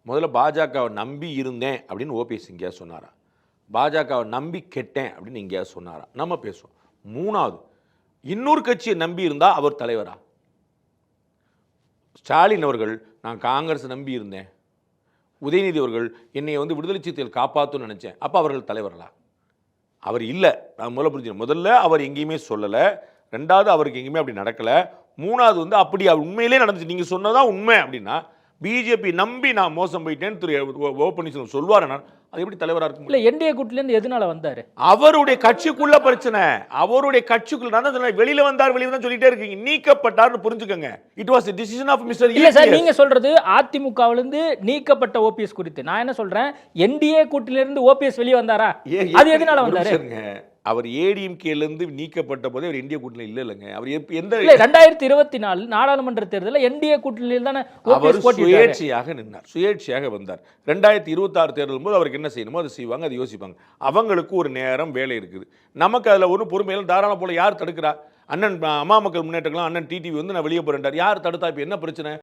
முதல்ல பாஜகவை நம்பி இருந்தேன் அப்படின்னு ஓபிஎஸ் எங்கேயாவது சொன்னாரா? பாஜகவை நம்பி கெட்டேன் அப்படின்னு எங்கேயாவது சொன்னாரா? நம்ம பேசுவோம். மூணாவது, இன்னொரு கட்சியை நம்பி இருந்தா அவர் தலைவரா? ஸ்டாலின் அவர்கள் நான் காங்கிரஸ் நம்பி இருந்தேன், உதயநிதி அவர்கள் என்னை விடுதலை சிறுத்தைகள் காப்பாற்றுன்னு நினைச்சேன், அப்போ அவர்கள் தலைவர்களா? அவர் இல்லை. நான் முதல்ல புரிஞ்சுக்கணும். முதல்ல அவர் எங்கேயுமே சொல்லலை. ரெண்டாவது, அவருக்கு எங்கேயுமே அப்படி நடக்கலை. மூணாவது, அப்படி உண்மையிலே நடந்துச்சு, நீங்கள் சொன்னதான் உண்மை அப்படின்னா பிஜேபி நம்பி நான் மோசம் போயிட்டேன்னு திரு ஓ பன்னீர்செல்வம் சொல்வார். அது எப்படி தலைவராக இருக்கும்? இல்லை, என்டிஏ கூட்டிலேருந்து எதனால வந்தார்? அவருடைய கட்சிக்குள்ள பிரச்சனை. அவருடைய கட்சிக்குள்ள நான் தான் வெளியில வந்தார் வெளியில தான் சொல்லிட்டே இருக்கீங்க. நீக்கப்பட்டார்னு புரிஞ்சுக்கங்க. It was the decision of mister. இல்ல சார், நீங்க சொல்றது அதிமுகவிலிருந்து நீக்கப்பட்ட ஓபிஎஸ் குறித்து. நான் என்ன சொல்றேன், என்டிஏ கூட்டிலிருந்து ஓபிஎஸ் வெளியே வந்தாரா? அது எதனால வந்தாரு? அவர் ஏடிஎம்கேல இருந்து நீக்கப்பட்ட போதே அவர் இந்திய கூட்டணியில் இல்லைங்க. அவர் எந்த 2024 நாடாளுமன்ற தேர்தலில் என்டிஏ கூட்டணியில் தானே அவர் சுயேட்சையாக நின்றார், சுயேட்சையாக வந்தார். 2026 தேர்தல் போது அவருக்கு என்ன செய்யணுமோ அதை செய்வாங்க, அதை யோசிப்பாங்க. அவங்களுக்கு ஒரு நேரம் வேலை இருக்குது. நமக்கு அதில் ஒரு பொறுமையில் தாராளம் போல யார் தடுக்கிறா? அண்ணன் அம்மா மக்கள் முன்னேற்றங்களும் அண்ணன் டிடிவி நான் வெளியே போறேன்டார். யார் தடுத்தா? இப்போ என்ன பிரச்சனை?